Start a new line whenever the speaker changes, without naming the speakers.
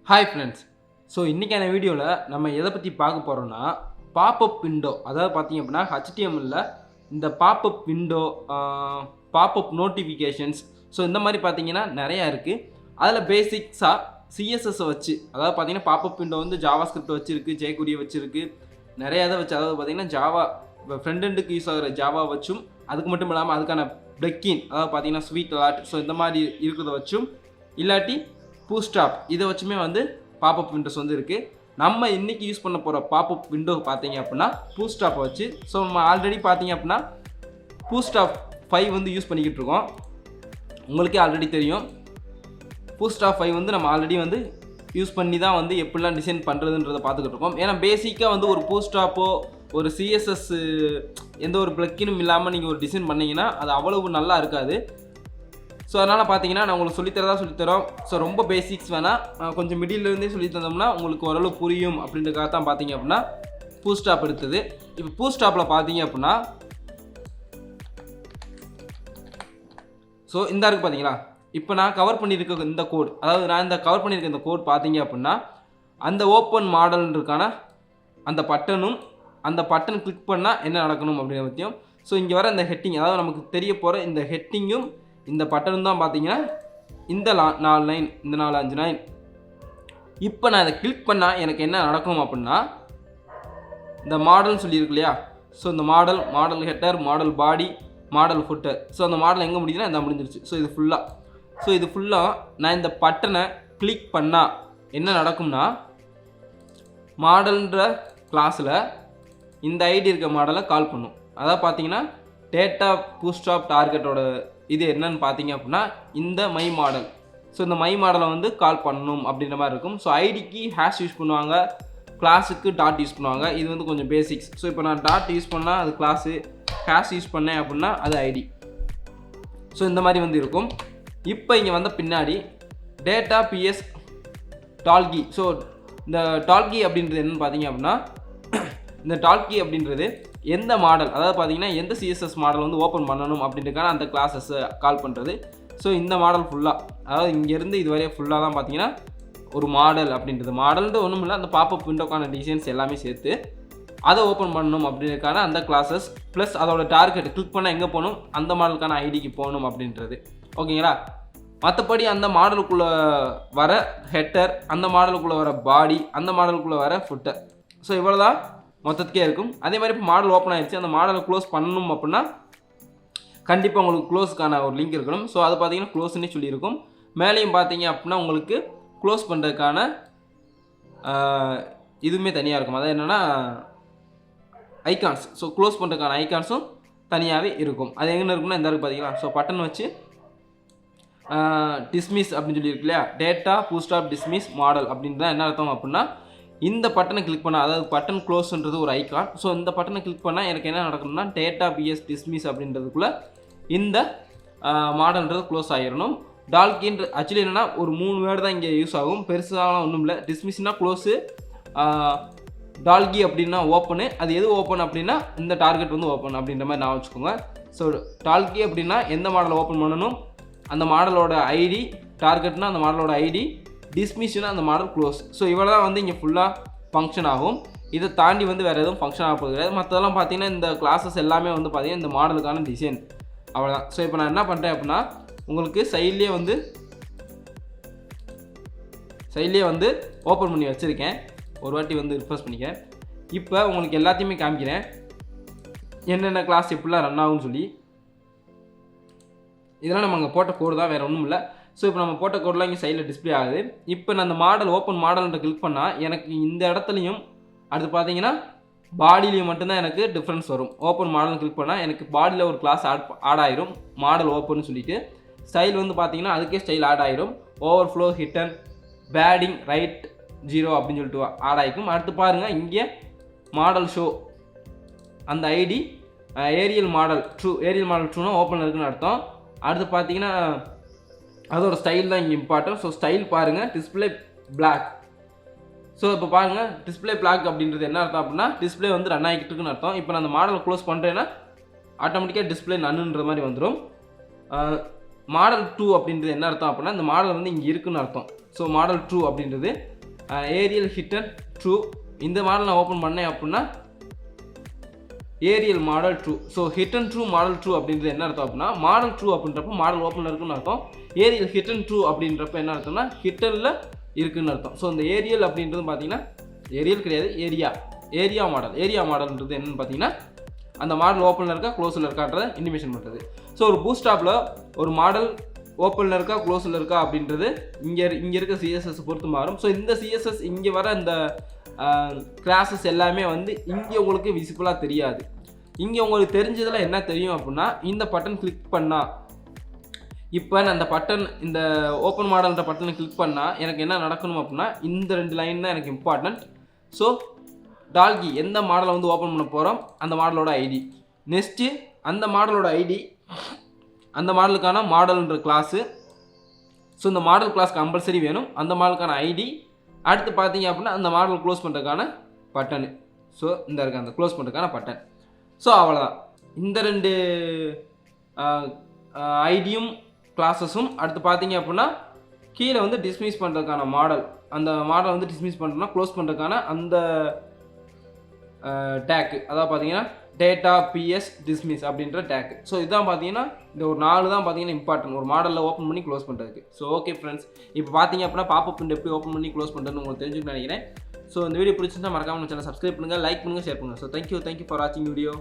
Hi friends. So இன்றைக்கான வீடியோவில் நம்ம எதை பற்றி பார்க்க போகிறோன்னா பாப்அப் விண்டோ. அதாவது பார்த்திங்க அப்படின்னா HTML இந்த pop-up window, pop-up notifications, so இந்த மாதிரி பார்த்திங்கன்னா நிறையா இருக்குது. அதில் பேசிக்ஸாக சிஎஸ்எஸ்ஸை வச்சு, அதாவது பார்த்திங்கன்னா பாப்அப் விண்டோ வந்து ஜாவா ஸ்கிரிப்ட் வச்சுருக்கு, ஜேகுரியை வச்சுருக்கு, நிறையா இதை வச்சு, அதாவது பார்த்திங்கன்னா ஜாவா ஃப்ரண்ட் எண்டுக்கு யூஸ் ஆகிற ஜாவா வச்சும், அதுக்கு மட்டும் இல்லாமல் அதுக்கான பிளக்கின், அதாவது பார்த்திங்கன்னா ஸ்வீட் அலாட், ஸோ இந்த மாதிரி இருக்கிறத வச்சும், இல்லாட்டி பூஸ்ட்ராப் இதை வச்சுமே வந்து பாப்அப் விண்டோஸ் வந்து இருக்குது. நம்ம இன்றைக்கி யூஸ் பண்ண போகிற பாப்அப் விண்டோ பார்த்தீங்க அப்படின்னா பூஸ்ட்ராப்பை வச்சு. ஸோ நம்ம ஆல்ரெடி பார்த்தீங்க அப்படின்னா Boostrab5 வந்து யூஸ் பண்ணிக்கிட்டு இருக்கோம். உங்களுக்கே ஆல்ரெடி தெரியும், Boostrab5 வந்து நம்ம ஆல்ரெடி வந்து யூஸ் பண்ணி தான் வந்து எப்படிலாம் டிசைன் பண்ணுறதுன்றதை பார்த்துக்கிட்டு இருக்கோம். ஏன்னா பேசிக்காக வந்து ஒரு பூஸ்ட்ராப்போ ஒரு சிஎஸ்எஸ் எந்த ஒரு பிளக்கினும் இல்லாமல் நீங்கள் ஒரு டிசைன் பண்ணிங்கன்னா அது அவ்வளவு நல்லா இருக்காது. ஸோ அதனால் பார்த்தீங்கன்னா நான் உங்களுக்கு சொல்லித்தரோம். ஸோ ரொம்ப பேசிக்ஸ் வேணால் கொஞ்சம் மிடில்லேருந்தே சொல்லி தந்தோம்னா உங்களுக்கு ஓரளவு புரியும் அப்படின்றக்காக தான் பார்த்தீங்க அப்படின்னா பூஸ்ட்ராப் எடுத்தது. இப்போ பூஸ்ட்ராப்பில் பார்த்தீங்க அப்படின்னா ஸோ இந்த இருக்குது பார்த்தீங்களா. இப்போ நான் கவர் பண்ணியிருக்க இந்த கோட், அதாவது நான் இந்த கவர் பண்ணியிருக்க இந்த கோட் பார்த்தீங்க அப்படின்னா அந்த ஓப்பன் மாடல்ன்றதுக்கான அந்த பட்டனும், அந்த பட்டன் கிளிக் பண்ணால் என்ன நடக்கணும் அப்படின்ற பற்றியும், ஸோ இங்கே வர இந்த ஹெட்டிங், அதாவது நமக்கு தெரிய போகிற இந்த ஹெட்டிங்கும் இந்த பட்டனும் தான் பார்த்தீங்கன்னா இந்த 4 லைன், இந்த 4-5 லைன். இப்போ நான் இதை கிளிக் பண்ணால் எனக்கு என்ன நடக்கும் அப்படின்னா இந்த மாடல்னு சொல்லியிருக்கு இல்லையா. ஸோ இந்த மாடல் ஹெட்டர், மாடல் பாடி, மாடல் ஃபுட்டர். ஸோ அந்த மாடல் எங்கே முடியுதுன்னா இந்த முடிஞ்சிருச்சு. ஸோ இது ஃபுல்லாக நான் இந்த பட்டனை கிளிக் பண்ணால் என்ன நடக்கும்னா மாடல்ன்ற கிளாஸில் இந்த ஐடி இருக்க மாடலை கால் பண்ணும். அதாவது பார்த்தீங்கன்னா டேட்டா பூஸ்ட்ராப் டார்கெட்டோட இது என்னன்னு பார்த்தீங்க அப்படின்னா இந்த மை மாடல். ஸோ இந்த மை மாடலை வந்து கால் பண்ணணும் அப்படின்ற மாதிரி இருக்கும். ஸோ ஐடிக்கு ஹேஷ் யூஸ் பண்ணுவாங்க, கிளாஸுக்கு டாட் யூஸ் பண்ணுவாங்க. இது வந்து கொஞ்சம் பேசிக்ஸ். ஸோ இப்போ நான் டாட் யூஸ் பண்ணால் அது கிளாஸு, ஹேஷ் யூஸ் பண்ணேன் அப்படின்னா அது ஐடி. ஸோ இந்த மாதிரி வந்து இருக்கும். இப்போ இங்கே வந்த பின்னாடி டேட்டா பிஎஸ் டால்கி. ஸோ இந்த டால்கி அப்படின்றது என்னென்னு பார்த்தீங்க அப்படின்னா இந்த டால்கி அப்படின்றது எந்த மாடல், அதாவது பார்த்தீங்கன்னா எந்த சிஎஸ்எஸ் மாடல் வந்து ஓப்பன் பண்ணணும் அப்படின்றதுக்கான அந்த கிளாஸஸை கால் பண்ணுறது. ஸோ இந்த மாடல் ஃபுல்லாக, அதாவது இங்கேருந்து இதுவரையும் ஃபுல்லாக தான் பார்த்தீங்கன்னா ஒரு மாடல் அப்படின்றது. மாடல்ன்றது ஒன்றும் இல்லை, அந்த பாப்அப் விண்டோக்கான டிசைன்ஸ் எல்லாமே சேர்த்து அதை ஓப்பன் பண்ணணும் அப்படின்றதுக்கான அந்த கிளாஸஸ் ப்ளஸ் அதோட டார்கெட் கிளிக் பண்ணால் எங்கே போகணும், அந்த மாடலுக்கான ஐடிக்கு போகணும் அப்படின்றது. ஓகேங்களா. மற்றபடி அந்த மாடலுக்குள்ளே வர ஹெட்டர், அந்த மாடலுக்குள்ளே வர பாடி, அந்த மாடலுக்குள்ளே வர ஃபுட்டர். ஸோ இவ்வளோ தான் மொத்தத்துக்கே இருக்கும். அதே மாதிரி இப்போ மாடல் ஓப்பன் ஆகிடுச்சு. அந்த மாடலை க்ளோஸ் பண்ணணும் அப்படின்னா கண்டிப்பாக உங்களுக்கு க்ளோஸுக்கான ஒரு லிங்க் இருக்கணும். ஸோ அது பார்த்தீங்கன்னா க்ளோஸ்ன்னே சொல்லியிருக்கும். மேலேயும் பார்த்தீங்க அப்படின்னா உங்களுக்கு க்ளோஸ் பண்ணுறதுக்கான இதுவுமே தனியாக இருக்கும். அதாவது என்னென்னா ஐகான்ஸ். ஸோ க்ளோஸ் பண்ணுறதுக்கான ஐகான்ஸும் தனியாகவே இருக்கும். அது எங்கே இருக்குன்னா இந்த இருக்குது பார்த்தீங்களா. ஸோ பட்டன் வச்சு டிஸ்மிஸ் அப்படின்னு சொல்லியிருக்கு இல்லையா, டேட்டா பூஸ்ட்ராப் டிஸ்மிஸ் மாடல் அப்படின்றது என்ன அர்த்தம் அப்படின்னா இந்த பட்டனை கிளிக் பண்ணால், அதாவது பட்டன் க்ளோஸ்ன்றது ஒரு ஐக்கான். ஸோ இந்த பட்டனை கிளிக் பண்ணால் எனக்கு என்ன நடக்கணும்னா டேட்டா பிஎஸ் டிஸ்மிஸ் அப்படின்றதுக்குள்ளே இந்த மாடல்ன்றது க்ளோஸ் ஆகிடணும். டால்கின்ற ஆக்சுவலி என்னென்னா ஒரு 3 வேர்டு தான் இங்கே யூஸ் ஆகும், பெருசாக ஒன்றும் இல்லை. டிஸ்மிஸ்னா க்ளோஸு, டால்கி அப்படின்னா ஓப்பனு. அது எது ஓப்பன் அப்படின்னா இந்த டார்கெட் வந்து ஓப்பன் அப்படின்ற மாதிரி நான் வச்சுக்கோங்க. ஸோ டால்கி அப்படின்னா எந்த மாடலை ஓப்பன் பண்ணணும், அந்த மாடலோட ஐடி, டார்கெட்னா அந்த மாடலோட ஐடி, டிஸ்மிஸ்னா அந்த மாடல் க்ளோஸ். ஸோ இவ்வளோ தான் வந்து இங்கே ஃபுல்லாக ஃபங்க்ஷன் ஆகும். இதை தாண்டி வந்து வேறு எதுவும் ஃபங்க்ஷன் ஆக போகிறது கிடையாது. மற்றதெல்லாம் பார்த்தீங்கன்னா இந்த கிளாஸஸ் எல்லாமே வந்து பார்த்தீங்கன்னா இந்த மாடலுக்கான டிசைன் அவ்வளோதான். ஸோ இப்போ நான் என்ன பண்ணுறேன் அப்படின்னா உங்களுக்கு சைட்லேயே வந்து ஓப்பன் பண்ணி வச்சுருக்கேன். ஒரு வாட்டி வந்து ரிஃப்ரெஷ் பண்ணிக்கிறேன். இப்போ உங்களுக்கு எல்லாத்தையுமே காமிக்கிறேன் என்னென்ன கிளாஸ் எப்படிலாம் ரன் ஆகும்னு சொல்லி. இதெல்லாம் நம்ம அங்கே போட்ட கோடு தான், வேறு ஒன்றும் இல்லை. ஸோ இப்போ நம்ம போட்ட கோடெலாம் இங்கே சைடில் டிஸ்பிளே ஆகுது. இப்போ நான் அந்த மாடல் ஓப்பன் மாடல்ன்ற கிளிக் பண்ணால் எனக்கு இந்த இடத்துலையும் அடுத்து பார்த்தீங்கன்னா பாடியிலையும் மட்டும்தான் எனக்கு டிஃப்ரென்ஸ் வரும். ஓப்பன் மாடல் கிளிக் பண்ணால் எனக்கு பாடியில் ஒரு கிளாஸ் ஆட் ஆயிரும், மாடல் ஓப்பன் சொல்லிட்டு. ஸ்டைல் வந்து பார்த்தீங்கன்னா அதுக்கே ஸ்டைல் ஆட் ஆயிரும். ஓவர்ஃப்ளோ, ஹிட்டன், பேடிங், ரைட் 0 அப்படின்னு சொல்லிட்டு ஆட் ஆகிக்கும். அடுத்து பாருங்கள் இங்கே மாடல் ஷோ, அந்த ஐடி ஏரியல் மாடல் ட்ரூனா ஓப்பன் இருக்குன்னு அர்த்தம். அடுத்து பார்த்தீங்கன்னா அதோட ஸ்டைல் தான் இங்கே இம்பார்ட்டன்ட். ஸோ ஸ்டைல் பாருங்கள், டிஸ்பிளே பிளாக். ஸோ இப்போ பாருங்கள் டிஸ்பிளே பிளாக் அப்படின்றது என்ன அர்த்தம் அப்படின்னா டிஸ்பிளே வந்து ரன் ஆகிக்கிட்டு இருக்குன்னு அர்த்தம். இப்போ நான் அந்த மாடலை க்ளோஸ் பண்ணுறேன்னா ஆட்டோமேட்டிக்காக டிஸ்பிளே நன்னுன்ற மாதிரி வந்துடும். மாடல் 2 அப்படின்றது என்ன அர்த்தம் அப்படின்னா இந்த மாடல் வந்து இங்கே இருக்குன்னு அர்த்தம். ஸோ மாடல் 2 அப்படின்றது ஏரியல் ஹிட்டன் ட்ரூ. இந்த மாடல் நான் ஓப்பன் பண்ணேன் அப்படின்னா aerial model true. So hidden true model true அப்படின்றது என்ன அர்த்தம் அப்படின்னா மாடல் ட்ரூ அப்படின்றப்ப மாடல் ஓப்பனில் இருக்குன்னு அர்த்தம். ஏரியல் ஹிட்டன் ட்ரூ அப்படின்றப்ப என்ன அர்த்தம்னா ஹிட்டனில் இருக்குன்னு அர்த்தம். ஸோ இந்த ஏரியல் அப்படின்றது பார்த்தீங்கன்னா ஏரியல் கிடையாது, ஏரியா மாடல்ன்றது என்னென்னு பார்த்தீங்கன்னா அந்த மாடல் ஓப்பனில் இருக்கா க்ளோஸில் இருக்கான்றதை இண்டிமேஷன் பண்ணுறது. ஸோ ஒரு பூஸ்டாப்பில் ஒரு மாடல் ஓப்பனில் இருக்கா க்ளோஸில் இருக்கா அப்படின்றது இங்கே இருக்க சிஎஸ்எஸ் பொறுத்து மாறும். ஸோ இந்த சிஎஸ்எஸ் இங்கே வர இந்த கிளாஸஸ் எல்லாமே வந்து இங்கே உங்களுக்கு விசிபிளாக தெரியாது. இங்கே உங்களுக்கு தெரிஞ்சதில் என்ன தெரியும் அப்படின்னா இந்த பட்டன் கிளிக் பண்ணால், இப்போ நான் அந்த பட்டன் இந்த ஓப்பன் மாடல்ன்ற பட்டனை கிளிக் பண்ணால் எனக்கு என்ன நடக்கணும் அப்படின்னா இந்த 2 லைன் தான் எனக்கு இம்பார்ட்டன்ட். ஸோ டால்கி எந்த மாடலை வந்து ஓப்பன் பண்ண போகிறோம் அந்த மாடலோட ஐடி, நெக்ஸ்ட்டு அந்த மாடலோட ஐடி, அந்த மாடலுக்கான மாடல்ன்ற கிளாஸு. ஸோ இந்த மாடல் கிளாஸ் கம்பல்சரி வேணும், அந்த மாடலுக்கான ஐடி. அடுத்து பார்த்தீங்க அப்படின்னா அந்த மாடல் க்ளோஸ் பண்ணுறதுக்கான பட்டனு. ஸோ இந்த இருக்க அந்த க்ளோஸ் பண்ணுறதுக்கான பட்டன். ஸோ அவ்வளோதான். இந்த 2 ஐடியும் கிளாஸஸும். அடுத்து பார்த்தீங்க அப்படின்னா கீழே வந்து டிஸ்மிஸ் பண்ணுறதுக்கான மாடல், அந்த மாடல் வந்து டிஸ்மிஸ் பண்ணுறோன்னா க்ளோஸ் பண்ணுறதுக்கான அந்த டேக்கு, அதாவது பார்த்தீங்கன்னா டேட்டா பிஎஸ் டிஸ்மிஸ் அப்படின்ற டேக்கு. ஸோ இதுதான் பார்த்தீங்கன்னா இந்த ஒரு 4 தான் பார்த்தீங்கன்னா இம்பார்ட்டன்ட் ஒரு மாடலில் ஓப்பன் பண்ணி க்ளோஸ் பண்ணுறதுக்கு. ஸோ ஓகே ஃப்ரெண்ட்ஸ், இப்போ பார்த்தீங்க அப்படின்னா பாப்பப் விண்டோ எப்படி ஓப்பன் பண்ணி க்ளோஸ் பண்ணுறதுன்னு உங்களுக்கு தெரிஞ்சுக்கணும்னு நினைக்கிறேன். ஸோ இந்த வீடியோ பிடிச்சிருந்தா மறக்காம சேனல் சப்ஸ்கிரைப் பண்ணுங்கள், லைக் பண்ணுங்கள், ஷேர் பண்ணுங்கள். ஸோ தேங்க்யூ ஃபார் வாட்சிங் வீடியோ.